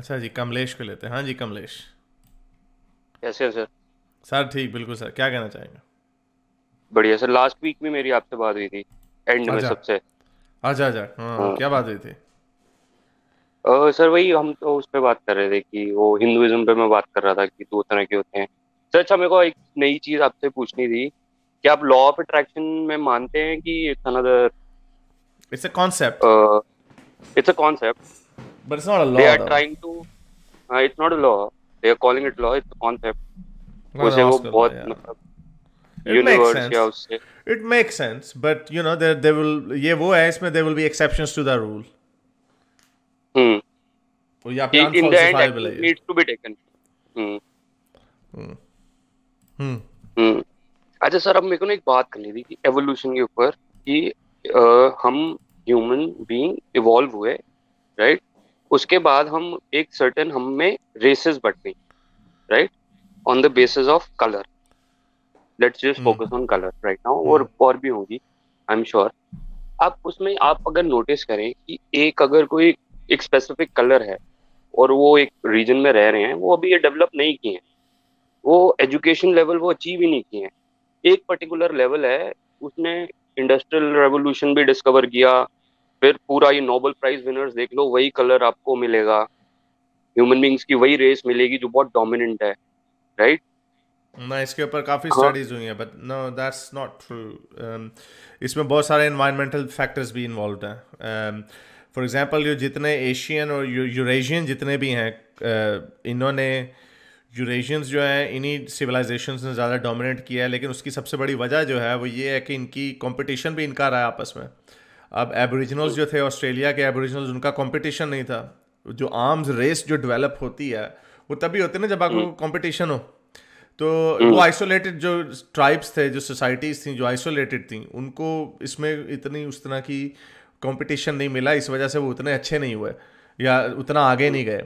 अच्छा जी, कमलेश को लेते हैं। हाँ जी कमलेश। कैसे हो सर? सर ठीक, बिल्कुल सर, क्या कहना चाहेंगे? बढ़िया सर। लास्ट वीक में मेरी आपसे बात हुई थी, एंड में अच्छा सबसे। अच्छा अच्छा, हाँ हाँ। क्या बात हुई थी? सर वही हम तो उस पे बात कर रहे थे कि वो हिंदुइज्म पे मैं बात कर रहा था कि दो तरह के होते हैं। सर अच्छा, मेरे को एक नई चीज आपसे पूछनी थी कि आप लॉ ऑफ अट्रैक्शन में मानते हैं कि it's another, it's a concept, it's a concept. But it's not a they law are though. Trying to, it's not a law, they are calling it law, it's a concept. Not उसे वो Oscar law, बहुत या मतलब it makes universe या sense, उससे। It makes sense, but you know there there will, ये वो है, इसमें there will be exceptions to the rule. Hmm. या फिर कि इन द एंड अनफॉल्सिफाइबल है एक्शन ये। Needs to be taken. Hmm. Hmm. Hmm. अच्छा सर, अब मेरे को ना एक बात करनी थी कि एवोल्यूशन के ऊपर कि हम ह्यूमन बीइंग इवॉल्व हुए, राइट? उसके बाद हम एक सर्टेन हम में रेसेस बढ़ गई, right? On the basis of colour. Let's just focus on colour right now, और भी होंगी, आई एम श्योर। आप उसमें आप अगर नोटिस करें कि एक अगर कोई एक स्पेसिफिक कलर है और वो एक रीजन में रह रहे हैं, वो अभी ये डेवलप नहीं किए हैं, वो एजुकेशन लेवल वो अचीव ही नहीं किए हैं। एक पर्टिकुलर लेवल है, उसने इंडस्ट्रियल रेवोल्यूशन भी डिस्कवर किया, फिर पूरा ये नोबेल प्राइज विनर्स देख लो, वही कलर आपको मिलेगा, ह्यूमन बींग्स की वही रेस मिलेगी जो बहुत डोमिनेंट है, राइट? ना, इसके ऊपर काफ़ी हाँ। स्टडीज हुई हैं, but no that's not true. इसमें बहुत सारे इन्वायरमेंटल फैक्टर्स भी इन्वॉल्व हैं। फॉर एग्जांपल, जो जितने एशियन और यूरेशियन जितने भी हैं, इन्होंने, यूरेशियंस जो है, इन्हीं सिविलाइजेशंस ने ज़्यादा डोमिनेट किया है, लेकिन उसकी सबसे बड़ी वजह जो है वो ये है कि इनकी कंपटीशन भी इनका रहा है आपस में। अब एबोरिजिनल्स हम्म। जो थे, ऑस्ट्रेलिया के एबोरिजिनल्स, उनका कंपटीशन नहीं था। जो आर्म्स रेस जो डेवलप होती है, वो तभी होती है ना जब हम्म। आपको कंपटीशन हो। तो वो हम्म। आइसोलेटेड जो ट्राइब्स थे, जो सोसाइटीज़ थी जो आइसोलेटेड थी, उनको इसमें इतनी उस तरह की कंपटीशन नहीं मिला, इस वजह से वो उतने अच्छे नहीं हुए या उतना आगे हम्म। नहीं गए।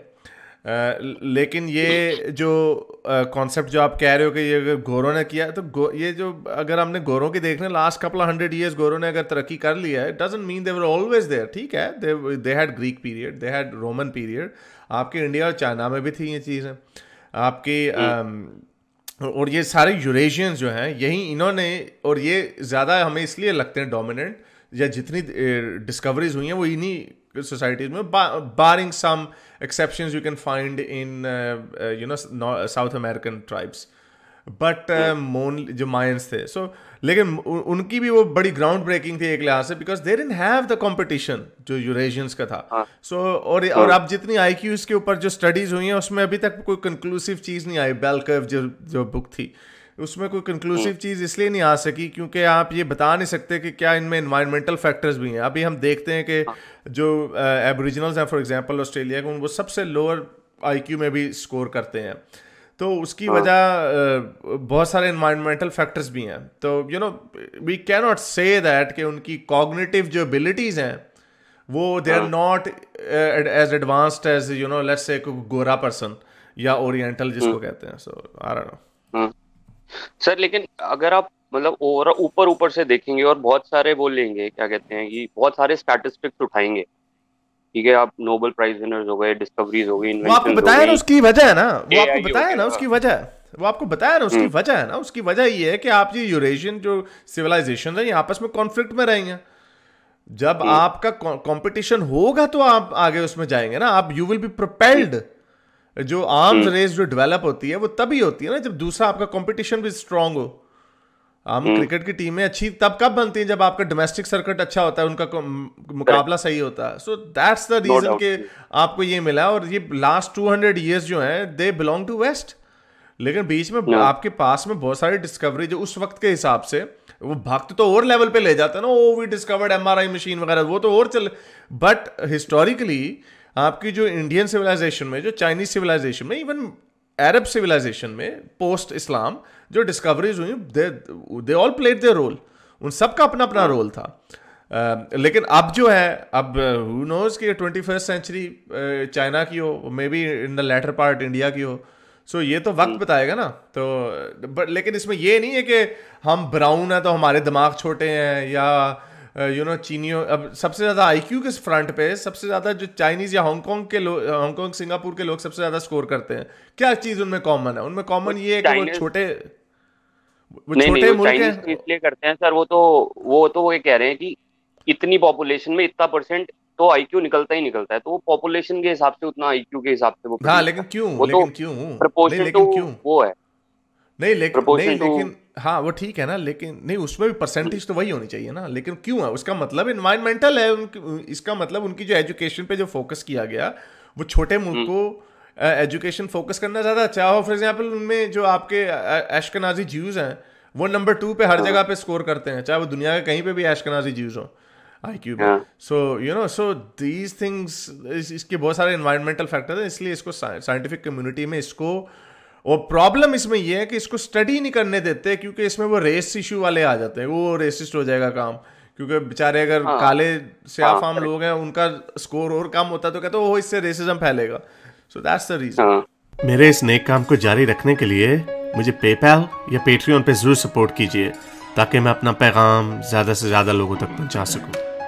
लेकिन ये जो कॉन्सेप्ट जो आप कह रहे हो कि ये अगर गोरों ने किया, तो ये जो, अगर हमने गोरों की देखने लास्ट कपल 100 ईयर्स गोरों ने अगर तरक्की कर लिया है, doesn't mean they were always there. ठीक है, they had Greek period, they had Roman period, आपके इंडिया और चाइना में भी थी ये चीज़ें आपकी। हम्म। और ये सारे यूरेशियंस जो हैं, यही इन्होंने, और ये ज़्यादा हमें इसलिए लगते हैं डोमिनेंट, या जितनी डिस्कवरीज हुई हैं वो इन्हीं सोसाइटीज़ में, barring some exceptions you can find in South American tribes, but hmm. मोन जो मायंस थे, सो लेकिन उनकी भी वो बड़ी ग्राउंड ब्रेकिंग थी एक लिहाज से, because they didn't have the competition जो यूरेशियंस का था। हाँ। सो और हाँ। अब जितनी आईक्यूज के ऊपर जो स्टडीज हुई हैं, उसमें अभी तक कोई कंक्लूसिव चीज़ नहीं आई। बेल कर्व जो जो बुक थी, उसमें कोई हम्म। कंक्लूसिव चीज़ इसलिए नहीं आ सकी क्योंकि आप ये बता नहीं सकते कि क्या इनमें इन्वायरमेंटल फैक्टर्स भी हैं। अभी हम देखते हैं कि हाँ। जो एबोरिजिनल्स हैं, फॉर एग्जांपल ऑस्ट्रेलिया के, वो सबसे लोअर आईक्यू में भी स्कोर करते हैं। तो उसकी हाँ। वजह बहुत सारे इन्वायरमेंटल फैक्टर्स भी हैं। तो you know, we can not say that कि उनकी कॉग्निटिव जो एबिलिटीज़ हैं वो दे आर हाँ। Not as advanced as, you know, let's say गोरा पर्सन या ओरिएंटल हम्म। जिसको कहते हैं। So I don't know. हाँ। सर लेकिन अगर आप मतलब ओवर ऊपर ऊपर से देखेंगे और बहुत सारे वो लेंगे, क्या कहते हैं, कि बहुत सारे स्टैटिस्टिक्स उठाएंगे, ठीक है, आप नोबेल प्राइज विनर्स हो गए, डिस्कवरीज हो गई, वो आपको इन्वेंशंस हो बताया ना गई, उसकी वजह है ना, वो आपको एआई हो बताया ना गया। उसकी वजह, वो आपको बताया ना उसकी हम्म। वजह है ना, उसकी वजह ये है कि आप ये यूरेशियन जो सिविलाइजेशन है, ये आपस में कॉन्फ्लिक्ट में रहेंगे। जब हम्म। आपका कंपटीशन होगा तो आप आगे उसमें जाएंगे ना, आप you will be hmm. Propelled. जो आर्म्स हम्म। रेस जो डेवलप होती है वो तभी होती है ना जब दूसरा आपका कंपटीशन भी स्ट्रांग हो। हम हम्म। क्रिकेट की टीमें अच्छी तब कब बनती हैं जब आपका डोमेस्टिक सर्किट अच्छा होता है, उनका करेक्ट। मुकाबला सही होता है। So that's the no reason doubt. कि आपको ये मिला। और ये लास्ट 200 ईयर्स जो हैं, दे बिलोंग टू वेस्ट। लेकिन बीच में नो। आपके पास में बहुत सारी डिस्कवरी जो उस वक्त के हिसाब से, वो भक्त तो और लेवल पे ले जाता है ना, oh we discovered MRI machine वगैरह, वो तो और चल। बट हिस्टोरिकली आपकी जो इंडियन सिविलाइजेशन में, जो चाइनीज सिविलाइजेशन में, इवन अरब सिविलाइजेशन में पोस्ट इस्लाम जो डिस्कवरीज हुई, they they all played their role. उन सब का अपना अपना हाँ। रोल था। लेकिन अब जो है, अब हु नोज कि 21st सेंचुरी चाइना की हो, maybe in the latter part India की हो। सो ये तो वक्त हम्म। बताएगा ना। तो बट लेकिन इसमें ये नहीं है कि हम ब्राउन है तो हमारे दिमाग छोटे हैं, या चीनियों, अब सबसे ज़्यादा आईक्यू किस फ्रंट पे है? सबसे ज़्यादा जो चाइनीज़ या हांगकांग के लोग, हांगकांग सिंगापुर के लोग सबसे ज़्यादा स्कोर करते हैं। क्या चीज़ उनमें कॉमन है? उनमें वो कॉमन ये है कि वो चाइनीज नहीं, छोटे वो मुल्क चाइनीज तो हैं। इसलिए करते हैं सर, वो ये कह रहे हैं कि इतनी पॉपुलेशन में इतना परसेंट तो आईक्यू निकलता ही निकलता है, तो वो पॉपुलेशन के हिसाब से उतना आईक्यू के हिसाब से वो हाँ, प्रोड्यूस लेकिन करते हैं, क्यों? वो तो लेकिन क्यों? नहीं, प्रपोर्शन टू लेकिन क्यों? वो है, नहीं प्रपोर्शन टू। लेकिन हाँ वो ठीक है ना, लेकिन नहीं उसमें भी परसेंटेज तो वही होनी चाहिए ना। लेकिन क्यों है? उसका मतलब इन्वायरमेंटल है इसका मतलब उनकी जो एजुकेशन पे जो फोकस किया गया, वो छोटे मुल्क को एजुकेशन फोकस करना ज़्यादा अच्छा हो। फॉर एग्जाम्पल उनमें जो आपके एशकनाजी ज्यूज़ हैं, वो नंबर 2 पे हर जगह पे स्कोर करते हैं, चाहे वो दुनिया के कहीं पे भी एशकनाजी ज्यूज़ हो आईक्यू में। हाँ सो दीज थिंग्स, इसके बहुत सारे इन्वायरमेंटल फैक्टर हैं, इसलिए इसको साइंटिफिक कम्युनिटी में इसको, और प्रॉब्लम इसमें यह है कि इसको स्टडी नहीं करने देते, क्योंकि इसमें वो रेस इशू वाले आ जाते हैं, वो रेसिस्ट हो जाएगा काम। क्योंकि बेचारे अगर हाँ काले हाँ स्याफाम करेक्ट। लोग हैं, उनका स्कोर और कम होता है, तो कहते हैं वो इससे रेसिज्म फैलेगा। So that's the reason. हाँ मेरे इस नेक काम को जारी रखने के लिए मुझे पेपैल या पेट्रियन पे जरूर सपोर्ट कीजिए, ताकि मैं अपना पैगाम ज़्यादा से ज़्यादा लोगों तक पहुंचा सकूं।